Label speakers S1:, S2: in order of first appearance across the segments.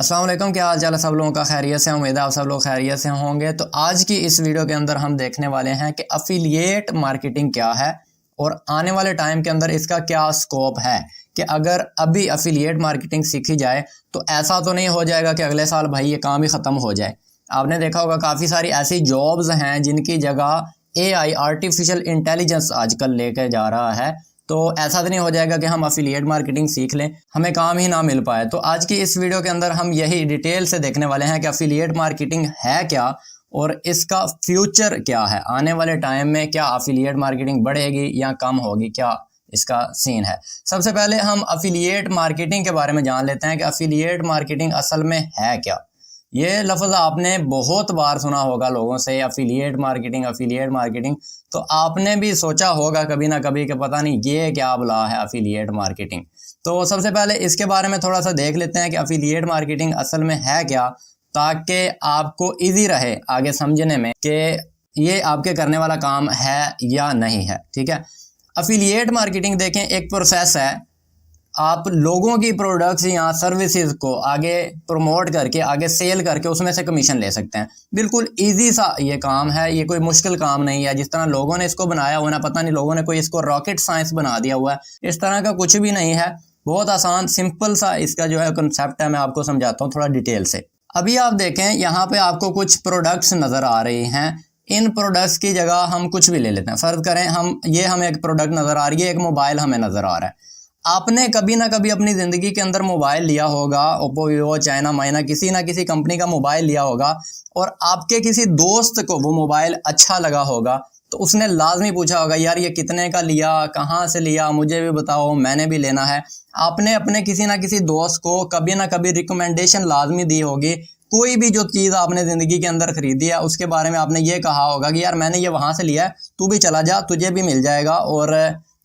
S1: अस्सलाम वालेकुम, क्या हाल चाल है सब लोगों का? खैरियत से? उम्मीद है आप सब लोग खैरियत से होंगे। तो आज की इस वीडियो के अंदर हम देखने वाले हैं कि अफिलिएट मार्केटिंग क्या है और आने वाले टाइम के अंदर इसका क्या स्कोप है। कि अगर अभी अफिलिएट मार्केटिंग सीखी जाए तो ऐसा तो नहीं हो जाएगा कि अगले साल भाई ये काम ही ख़त्म हो जाए। आपने देखा होगा काफ़ी सारी ऐसी जॉब्स हैं जिनकी जगह AI आर्टिफिशियल इंटेलिजेंस आजकल लेकर जा रहा है। तो ऐसा तो नहीं हो जाएगा कि हम अफिलिएट मार्केटिंग सीख लें, हमें काम ही ना मिल पाए। तो आज की इस वीडियो के अंदर हम यही डिटेल से देखने वाले हैं कि अफिलिएट मार्केटिंग है क्या और इसका फ्यूचर क्या है। आने वाले टाइम में क्या अफिलिएट मार्केटिंग बढ़ेगी या कम होगी, क्या इसका सीन है। सबसे पहले हम अफिलिएट मार्केटिंग के बारे में जान लेते हैं कि अफिलिएट मार्केटिंग असल में है क्या। ये लफ्ज़ आपने बहुत बार सुना होगा लोगों से, अफिलिएट मार्केटिंग अफिलिएट मार्केटिंग। तो आपने भी सोचा होगा कभी ना कभी कि पता नहीं ये क्या बुला है अफिलिएट मार्केटिंग। तो सबसे पहले इसके बारे में थोड़ा सा देख लेते हैं कि अफिलिएट मार्केटिंग असल में है क्या, ताकि आपको इजी रहे आगे समझने में कि ये आपके करने वाला काम है या नहीं है। ठीक है, अफिलिएट मार्केटिंग देखें एक प्रोसेस है। आप लोगों की प्रोडक्ट्स या सर्विसेज को आगे प्रमोट करके आगे सेल करके उसमें से कमीशन ले सकते हैं। बिल्कुल इजी सा ये काम है, ये कोई मुश्किल काम नहीं है। जिस तरह लोगों ने इसको बनाया हुआ ना, पता नहीं लोगों ने कोई इसको रॉकेट साइंस बना दिया हुआ है, इस तरह का कुछ भी नहीं है। बहुत आसान सिंपल सा इसका जो है कंसेप्ट है, मैं आपको समझाता हूँ थोड़ा डिटेल से। अभी आप देखें यहाँ पे आपको कुछ प्रोडक्ट्स नज़र आ रही हैं। इन प्रोडक्ट्स की जगह हम कुछ भी ले लेते हैं। फ़र्ज़ करें हमें एक प्रोडक्ट नज़र आ रही है, एक मोबाइल हमें नज़र आ रहा है। आपने कभी ना कभी अपनी ज़िंदगी के अंदर मोबाइल लिया होगा, ओप्पो, वीवो, चाइना, माइना, किसी ना किसी कंपनी का मोबाइल लिया होगा और आपके किसी दोस्त को वो मोबाइल अच्छा लगा होगा तो उसने लाजमी पूछा होगा, यार ये कितने का लिया, कहाँ से लिया, मुझे भी बताओ, मैंने भी लेना है। आपने अपने किसी ना किसी दोस्त को कभी ना कभी रिकमेंडेशन लाजमी दी होगी। कोई भी जो चीज़ आपने ज़िंदगी के अंदर खरीदी है उसके बारे में आपने ये कहा होगा कि यार मैंने ये वहाँ से लिया है, तू भी चला जा, तुझे भी मिल जाएगा। और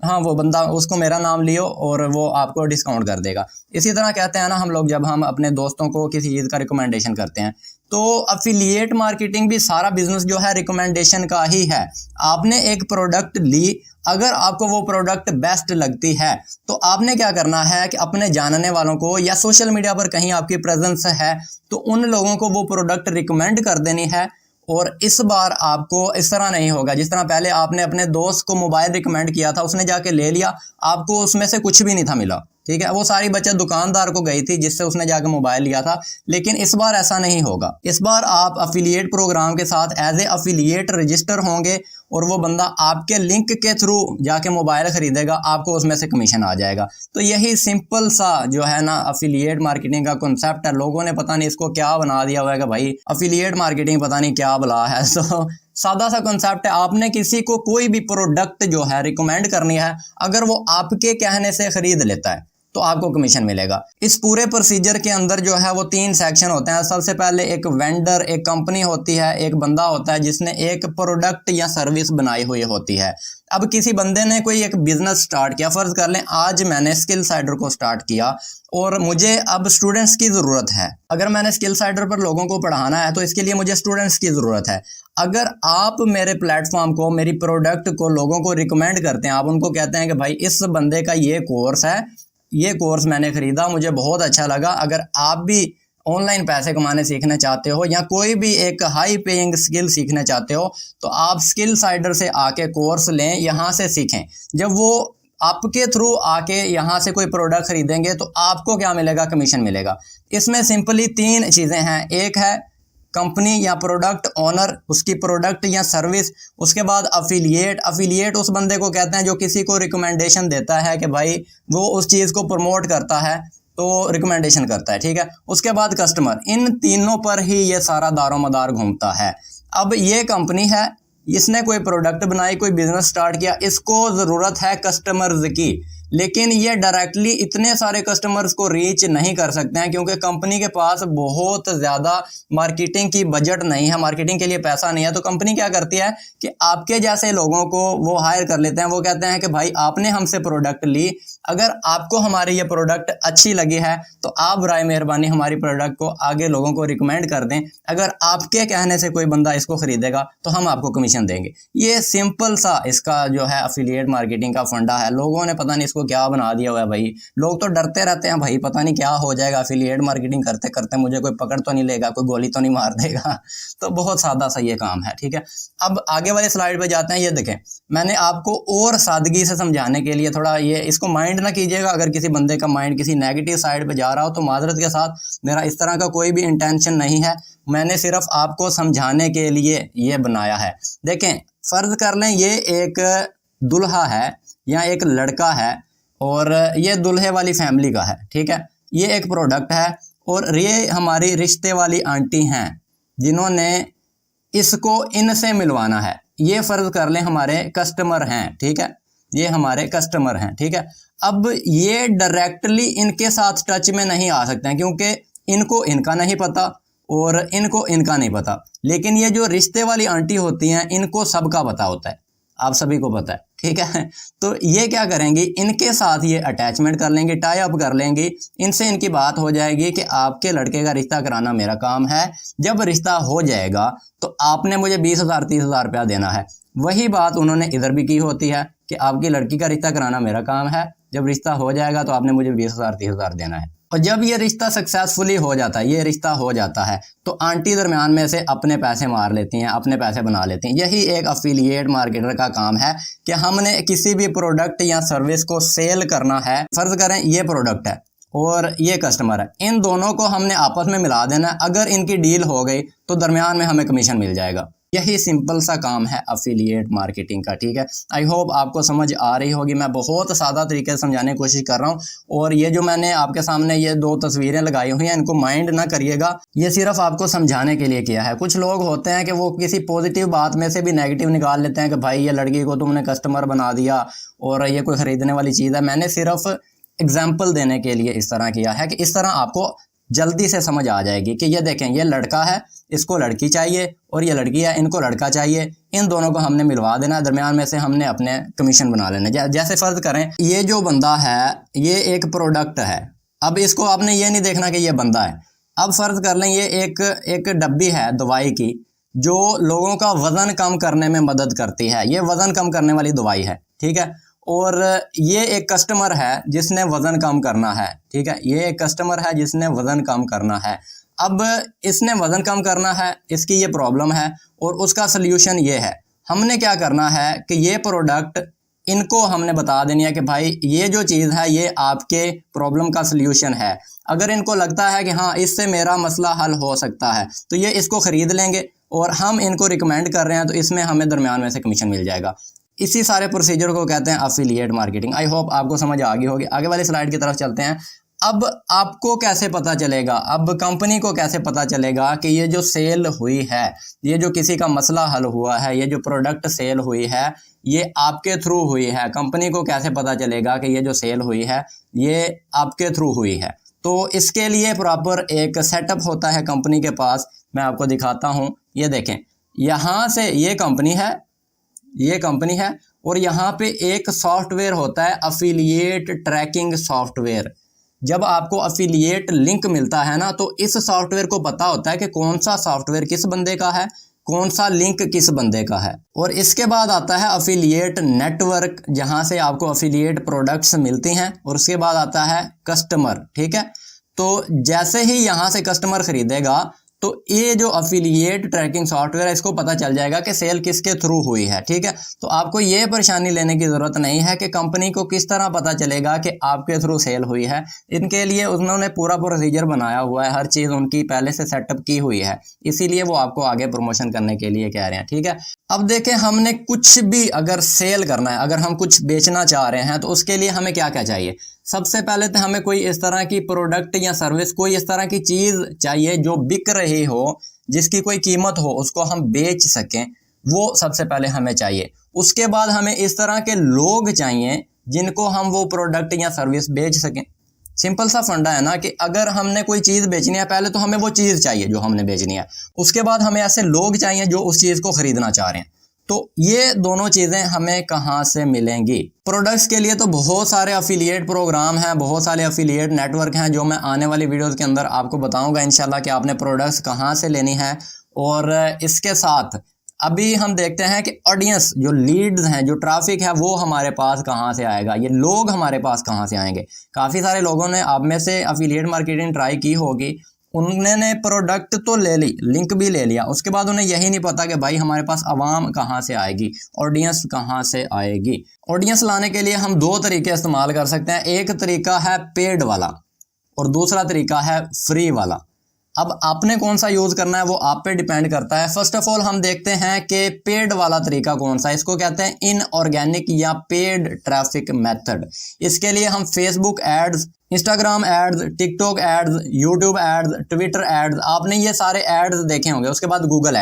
S1: हाँ, वो बंदा, उसको मेरा नाम लियो और वो आपको डिस्काउंट कर देगा। इसी तरह कहते हैं ना हम लोग, जब हम अपने दोस्तों को किसी चीज़ का रिकमेंडेशन करते हैं। तो अफिलिएट मार्केटिंग भी सारा बिजनेस जो है रिकमेंडेशन का ही है। आपने एक प्रोडक्ट ली, अगर आपको वो प्रोडक्ट बेस्ट लगती है तो आपने क्या करना है कि अपने जानने वालों को या सोशल मीडिया पर कहीं आपकी प्रेजेंस है तो उन लोगों को वो प्रोडक्ट रिकमेंड कर देनी है। और इस बार आपको इस तरह नहीं होगा जिस तरह पहले आपने अपने दोस्त को मोबाइल रिकमेंड किया था, उसने जाके ले लिया, आपको उसमें से कुछ भी नहीं था मिला। ठीक है, वो सारी बचत दुकानदार को गई थी जिससे उसने जाके मोबाइल लिया था। लेकिन इस बार ऐसा नहीं होगा। इस बार आप अफिलिएट प्रोग्राम के साथ एज ए अफिलिएट रजिस्टर होंगे और वो बंदा आपके लिंक के थ्रू जाके मोबाइल खरीदेगा, आपको उसमें से कमीशन आ जाएगा। तो यही सिंपल सा जो है ना अफिलिएट मार्केटिंग का कॉन्सेप्ट है। लोगों ने पता नहीं इसको क्या बना दिया हुआ है कि भाई अफिलिएट मार्केटिंग पता नहीं क्या बुला है। तो सादा सा कॉन्सेप्ट है, आपने किसी को कोई भी प्रोडक्ट जो है रिकमेंड करनी है, अगर वो आपके कहने से खरीद लेता है तो आपको कमीशन मिलेगा। इस पूरे प्रोसीजर के अंदर जो है वो 3 सेक्शन होते हैं। सबसे पहले एक वेंडर, एक कंपनी होती है, एक बंदा होता है जिसने एक प्रोडक्ट या सर्विस बनाई हुई होती है। अब किसी बंदे ने कोई एक बिजनेस स्टार्ट किया, फ़र्ज़ कर लें आज मैंने स्किल साइडर को स्टार्ट किया और मुझे अब स्टूडेंट्स की ज़रूरत है। अगर मैंने स्किल साइडर पर लोगों को पढ़ाना है तो इसके लिए मुझे स्टूडेंट्स की ज़रूरत है। अगर आप मेरे प्लेटफॉर्म को, मेरी प्रोडक्ट को लोगों को रिकमेंड करते हैं, आप उनको कहते हैं कि भाई इस बंदे का ये कोर्स है, ये कोर्स मैंने ख़रीदा, मुझे बहुत अच्छा लगा। अगर आप भी ऑनलाइन पैसे कमाने सीखना चाहते हो या कोई भी एक हाई पेइंग स्किल सीखना चाहते हो तो आप स्किल साइडर से आके कोर्स लें, यहाँ से सीखें। जब वो आपके थ्रू आके यहाँ से कोई प्रोडक्ट खरीदेंगे तो आपको क्या मिलेगा? कमीशन मिलेगा। इसमें सिंपली 3 चीज़ें हैं। एक है कंपनी या प्रोडक्ट ओनर, उसकी प्रोडक्ट या सर्विस। उसके बाद अफिलिएट उस बंदे को कहते हैं जो किसी को रिकमेंडेशन देता है कि भाई वो उस चीज़ को प्रमोट करता है, तो रिकमेंडेशन करता है। ठीक है, उसके बाद कस्टमर। इन तीनों पर ही ये सारा दारोमदार घूमता है। अब ये कंपनी है, इसने कोई प्रोडक्ट बनाई, कोई बिजनेस स्टार्ट किया, इसको ज़रूरत है कस्टमर्स की, लेकिन ये डायरेक्टली इतने सारे कस्टमर्स को रीच नहीं कर सकते हैं क्योंकि कंपनी के पास बहुत ज़्यादा मार्केटिंग की बजट नहीं है, मार्केटिंग के लिए पैसा नहीं है। तो कंपनी क्या करती है कि आपके जैसे लोगों को वो हायर कर लेते हैं। वो कहते हैं कि भाई आपने हमसे प्रोडक्ट ली, अगर आपको हमारी ये प्रोडक्ट अच्छी लगी है तो आप बराए मेहरबानी हमारी प्रोडक्ट को आगे लोगों को रिकमेंड कर दें। अगर आपके कहने से कोई बंदा इसको खरीदेगा तो हम आपको कमीशन देंगे। ये सिंपल सा इसका जो है एफिलिएट मार्केटिंग का फंडा है। लोगों ने पता नहीं इसको क्या बना दिया हुआ है भाई। लोग तो डरते रहते हैं भाई, पता नहीं क्या हो जाएगा एफिलिएट मार्केटिंग करते करते, मुझे कोई पकड़ तो नहीं लेगा, कोई गोली तो नहीं मार देगा। तो बहुत सादा सा ये काम है, ठीक है। अब आगे वाले स्लाइड पे जाते हैं। ये देखें, मैंने आपको और सादगी से समझाने के लिए थोड़ा ये इसको माइंड ना कीजिएगा। अगर किसी बंदे का माइंड किसी नेगेटिव साइड पे जा रहा हो तो माजरत के साथ, मेरा इस तरह का कोई भी इंटेंशन नहीं है। मैंने सिर्फ आपको समझाने के लिए ये बनाया है। देखें, फर्ज कर लें ये एक दुल्हा है या एक लड़का है और ये दुल्हे वाली फैमिली का है, ठीक है। ये एक प्रोडक्ट है और ये हमारी रिश्ते वाली आंटी हैं जिन्होंने इसको इनसे मिलवाना है। ये फर्ज कर लें हमारे कस्टमर हैं, ठीक है। ये हमारे कस्टमर हैं, ठीक है। अब ये डायरेक्टली इनके साथ टच में नहीं आ सकते हैं क्योंकि इनको इनका नहीं पता और इनको इनका नहीं पता। लेकिन ये जो रिश्ते वाली आंटी होती हैं इनको सबका पता होता है, आप सभी को पता है, ठीक है। तो ये क्या करेंगी, इनके साथ ये अटैचमेंट कर लेंगे, टाई अप कर लेंगी। इनसे इनकी बात हो जाएगी कि आपके लड़के का रिश्ता कराना मेरा काम है। जब रिश्ता हो जाएगा तो आपने मुझे 20,000 30,000 रुपया देना है। वही बात उन्होंने इधर भी की होती है कि आपकी लड़की का रिश्ता कराना मेरा काम है, जब रिश्ता हो जाएगा तो आपने मुझे 20,000 30,000 देना है। और जब ये रिश्ता सक्सेसफुली हो जाता है, ये रिश्ता हो जाता है, तो आंटी दरमियान में से अपने पैसे मार लेती हैं, अपने पैसे बना लेती हैं। यही एक अफिलिएट मार्केटर का काम है कि हमने किसी भी प्रोडक्ट या सर्विस को सेल करना है। फर्ज करें ये प्रोडक्ट है और ये कस्टमर है, इन दोनों को हमने आपस में मिला देना है। अगर इनकी डील हो गई तो दरमियान में हमें कमीशन मिल जाएगा। यही सिंपल सा काम है अफिलिएट मार्केटिंग का, ठीक है। आई होप आपको समझ आ रही होगी। मैं बहुत सादा तरीके से समझाने की कोशिश कर रहा हूँ और ये जो मैंने आपके सामने ये 2 तस्वीरें लगाई हुई हैं इनको माइंड ना करिएगा, ये सिर्फ आपको समझाने के लिए किया है। कुछ लोग होते हैं कि वो किसी पॉजिटिव बात में से भी नेगेटिव निकाल लेते हैं कि भाई ये लड़की को तुमने कस्टमर बना दिया और ये कोई ख़रीदने वाली चीज़ है। मैंने सिर्फ एग्जाम्पल देने के लिए इस तरह किया है कि इस तरह आपको जल्दी से समझ आ जाएगी कि ये देखें, ये लड़का है, इसको लड़की चाहिए, और ये लड़की है, इनको लड़का चाहिए। इन दोनों को हमने मिलवा देना, दरमियान में से हमने अपने कमीशन बना लेना। जैसे फ़र्ज करें ये जो बंदा है ये एक प्रोडक्ट है। अब इसको आपने ये नहीं देखना कि ये बंदा है। अब फ़र्ज कर लें ये एक डब्बी है दवाई की जो लोगों का वज़न कम करने में मदद करती है। ये वज़न कम करने वाली दवाई है, ठीक है। और ये एक कस्टमर है जिसने वज़न कम करना है, ठीक है। ये एक कस्टमर है जिसने वज़न कम करना है। अब इसने वज़न कम करना है, इसकी ये प्रॉब्लम है और उसका सल्यूशन ये है। हमने क्या करना है कि ये प्रोडक्ट इनको हमने बता देनी है कि भाई ये जो चीज़ है ये आपके प्रॉब्लम का सल्यूशन है। अगर इनको लगता है कि हाँ इससे मेरा मसला हल हो सकता है तो ये इसको ख़रीद लेंगे और हम इनको रिकमेंड कर रहे हैं तो इसमें हमें दरमियान में से कमीशन मिल जाएगा। इसी सारे प्रोसीजर को कहते हैं अफिलिएट मार्केटिंग। आई होप आपको समझ आ गई होगी। आगे वाली स्लाइड की तरफ चलते हैं। अब आपको कैसे पता चलेगा, अब कंपनी को कैसे पता चलेगा कि ये जो सेल हुई है, ये जो किसी का मसला हल हुआ है, ये जो प्रोडक्ट सेल हुई है ये आपके थ्रू हुई है। कंपनी को कैसे पता चलेगा कि ये जो सेल हुई है ये आपके थ्रू हुई है? तो इसके लिए प्रॉपर एक सेटअप होता है कंपनी के पास। मैं आपको दिखाता हूँ। ये देखें, यहाँ से ये कंपनी है और यहाँ पे एक सॉफ्टवेयर होता है अफिलिएट ट्रैकिंग सॉफ्टवेयर। जब आपको अफिलिएट लिंक मिलता है ना तो इस सॉफ्टवेयर को पता होता है कि कौन सा सॉफ्टवेयर किस बंदे का है, कौन सा लिंक किस बंदे का है। और इसके बाद आता है अफिलिएट नेटवर्क, जहाँ से आपको अफिलिएट प्रोडक्ट्स मिलती हैं। और उसके बाद आता है कस्टमर, ठीक है। तो जैसे ही यहाँ से कस्टमर खरीदेगा तो ये जो अफिलिएट ट्रैकिंग सॉफ्टवेयर है इसको पता चल जाएगा कि सेल किसके थ्रू हुई है, ठीक है। तो आपको ये परेशानी लेने की ज़रूरत नहीं है कि कंपनी को किस तरह पता चलेगा कि आपके थ्रू सेल हुई है। इनके लिए उन्होंने पूरा प्रोसीजर बनाया हुआ है, हर चीज़ उनकी पहले से सेटअप की हुई है, इसीलिए वो आपको आगे प्रमोशन करने के लिए कह रहे हैं, ठीक है। अब देखें, हमने कुछ भी अगर सेल करना है, अगर हम कुछ बेचना चाह रहे हैं तो उसके लिए हमें क्या क्या चाहिए। सबसे पहले तो हमें कोई इस तरह की प्रोडक्ट या सर्विस, कोई इस तरह की चीज़ चाहिए जो बिक रही हो, जिसकी कोई कीमत हो, उसको हम बेच सकें, वो सबसे पहले हमें चाहिए। उसके बाद हमें इस तरह के लोग चाहिए जिनको हम वो प्रोडक्ट या सर्विस बेच सकें। सिंपल सा फंडा है ना कि अगर हमने कोई चीज़ बेचनी है पहले तो हमें वो चीज़ चाहिए जो हमने बेचनी है, उसके बाद हमें ऐसे लोग चाहिए जो उस चीज़ को ख़रीदना चाह रहे हैं। तो ये दोनों चीज़ें हमें कहाँ से मिलेंगी? प्रोडक्ट्स के लिए तो बहुत सारे अफिलिएट प्रोग्राम हैं, बहुत सारे अफिलिएट नेटवर्क हैं, जो मैं आने वाली वीडियोस के अंदर आपको बताऊंगा इंशाल्लाह कि आपने प्रोडक्ट्स कहाँ से लेनी है। और इसके साथ अभी हम देखते हैं कि ऑडियंस, जो लीड्स हैं, जो ट्रैफिक है, वो हमारे पास कहाँ से आएगा, ये लोग हमारे पास कहाँ से आएंगे। काफ़ी सारे लोगों ने आप में से अफिलिएट मार्केटिंग ट्राई की होगी, उन्होंने प्रोडक्ट तो ले ली, लिंक भी ले लिया, उसके बाद उन्हें यही नहीं पता कि भाई हमारे पास आवाम कहाँ से आएगी, ऑडियंस कहाँ से आएगी। ऑडियंस लाने के लिए हम दो तरीके इस्तेमाल कर सकते हैं। एक तरीका है पेड वाला और दूसरा तरीका है फ्री वाला। अब आपने कौन सा यूज़ करना है वो आप पे डिपेंड करता है। फर्स्ट ऑफ ऑल हम देखते हैं कि पेड वाला तरीका कौन सा है। इसको कहते हैं इनऑर्गेनिक या पेड ट्रैफिक मेथड। इसके लिए हम Facebook ads, Instagram ads, TikTok ads, YouTube ads, Twitter ads, आपने ये सारे एड्स देखे होंगे। उसके बाद गूगल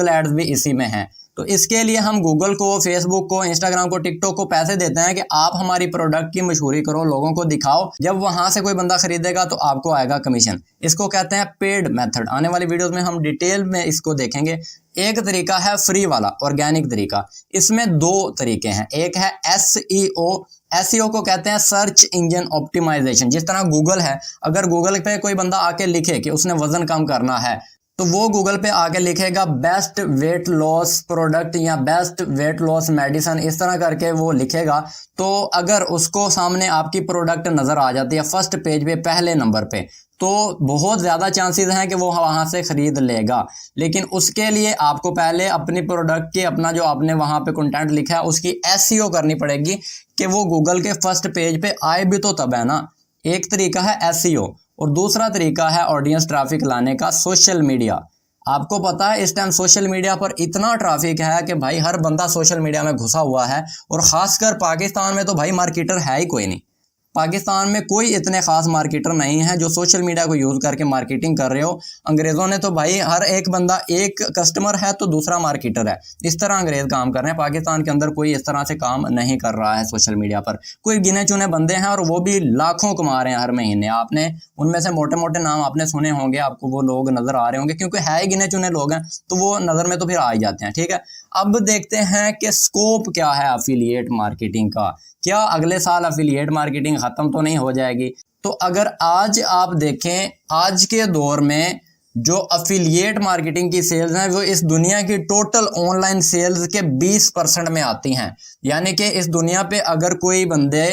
S1: एड्स भी इसी में हैं। तो इसके लिए हम गूगल को, फेसबुक को, इंस्टाग्राम को, टिकटॉक को पैसे देते हैं कि आप हमारी प्रोडक्ट की मशहूरी करो, लोगों को दिखाओ। जब वहां से कोई बंदा खरीदेगा तो आपको आएगा कमीशन। इसको कहते हैं पेड मेथड। आने वाली वीडियोस में हम डिटेल में इसको देखेंगे। एक तरीका है फ्री वाला, ऑर्गेनिक तरीका। इसमें दो तरीके हैं। एक है एसईओ को कहते हैं सर्च इंजन ऑप्टिमाइजेशन। जिस तरह गूगल है, अगर गूगल पे कोई बंदा आके लिखे कि उसने वजन कम करना है, तो वो गूगल पे आके लिखेगा बेस्ट वेट लॉस प्रोडक्ट या बेस्ट वेट लॉस मेडिसिन, इस तरह करके वो लिखेगा। तो अगर उसको सामने आपकी प्रोडक्ट नज़र आ जाती है फर्स्ट पेज पे, पहले नंबर पे, तो बहुत ज़्यादा चांसेस हैं कि वो वहाँ से ख़रीद लेगा। लेकिन उसके लिए आपको पहले अपनी प्रोडक्ट के, अपना जो आपने वहाँ पे कंटेंट लिखा है, उसकी एसईओ करनी पड़ेगी कि वो गूगल के फर्स्ट पेज पे आए भी तो तब है ना। एक तरीका है एसईओ और दूसरा तरीका है ऑडियंस ट्रैफिक लाने का, सोशल मीडिया। आपको पता है इस टाइम सोशल मीडिया पर इतना ट्रैफिक है कि भाई हर बंदा सोशल मीडिया में घुसा हुआ है। और ख़ासकर पाकिस्तान में तो भाई मार्केटर है ही कोई नहीं। पाकिस्तान में कोई इतने ख़ास मार्केटर नहीं है जो सोशल मीडिया को यूज़ करके मार्केटिंग कर रहे हो। अंग्रेज़ों ने तो भाई हर एक बंदा, एक कस्टमर है तो दूसरा मार्केटर है, इस तरह अंग्रेज़ काम कर रहे हैं। पाकिस्तान के अंदर कोई इस तरह से काम नहीं कर रहा है सोशल मीडिया पर। कोई गिने चुने बंदे हैं और वो भी लाखों कमा रहे हैं हर महीने। आपने उनमें से मोटे मोटे नाम आपने सुने होंगे, आपको वो लोग नज़र आ रहे होंगे, क्योंकि है ही गिने चुने लोग हैं तो वो नज़र में तो फिर आ ही जाते हैं। ठीक है, अब देखते हैं कि स्कोप क्या है अफिलिएट मार्केटिंग का। क्या अगले साल अफिलिएट मार्केटिंग ख़त्म तो नहीं हो जाएगी? तो अगर आज आप देखें, आज के दौर में जो अफिलिएट मार्केटिंग की सेल्स हैं वो इस दुनिया की टोटल ऑनलाइन सेल्स के 20% में आती हैं। यानी कि इस दुनिया पे अगर कोई बंदे,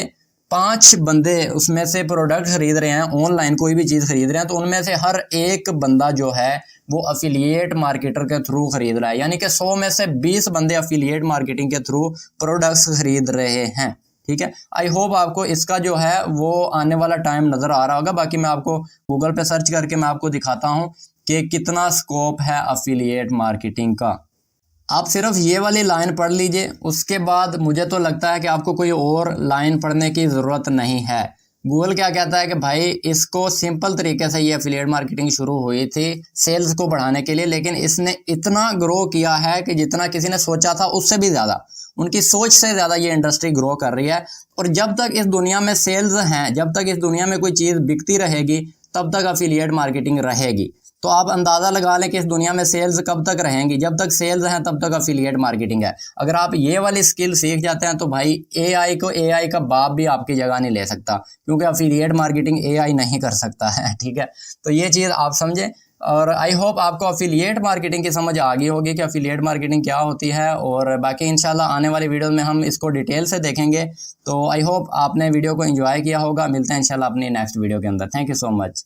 S1: 5 बंदे उसमें से प्रोडक्ट खरीद रहे हैं, ऑनलाइन कोई भी चीज़ खरीद रहे हैं, तो उनमें से हर एक बंदा जो है वो अफिलिएट मार्केटर के थ्रू खरीद रहा है। यानी कि 100 में से 20 बंदे अफिलिएट मार्केटिंग के थ्रू प्रोडक्ट्स खरीद रहे हैं। ठीक है, आई होप आपको इसका जो है वो आने वाला टाइम नज़र आ रहा होगा। बाकी मैं आपको गूगल पे सर्च करके मैं आपको दिखाता हूँ कि कितना स्कोप है अफिलिएट मार्केटिंग का। आप सिर्फ ये वाली लाइन पढ़ लीजिए, उसके बाद मुझे तो लगता है कि आपको कोई और लाइन पढ़ने की ज़रूरत नहीं है। गूगल क्या कहता है कि भाई इसको सिंपल तरीके से ये एफिलिएट मार्केटिंग शुरू हुई थी सेल्स को बढ़ाने के लिए, लेकिन इसने इतना ग्रो किया है कि जितना किसी ने सोचा था उससे भी ज़्यादा, उनकी सोच से ज़्यादा ये इंडस्ट्री ग्रो कर रही है। और जब तक इस दुनिया में सेल्स हैं, जब तक इस दुनिया में कोई चीज़ बिकती रहेगी, तब तक एफिलिएट मार्केटिंग रहेगी। तो आप अंदाज़ा लगा लें कि इस दुनिया में सेल्स कब तक रहेंगी। जब तक सेल्स हैं तब तक एफिलिएट मार्केटिंग है। अगर आप ये वाली स्किल सीख जाते हैं तो भाई एआई का बाप भी आपकी जगह नहीं ले सकता, क्योंकि एफिलिएट मार्केटिंग एआई नहीं कर सकता है। ठीक है, तो ये चीज़ आप समझें। और आई होप आपको एफिलिएट मार्केटिंग की समझ आ गई होगी कि एफिलिएट मार्केटिंग क्या होती है। और बाकी इंशाल्लाह आने वाली वीडियो में हम इसको डिटेल से देखेंगे। तो आई होप आपने वीडियो को एंजॉय किया होगा। मिलते हैं इंशाल्लाह अपनी नेक्स्ट वीडियो के अंदर। Thank you so much.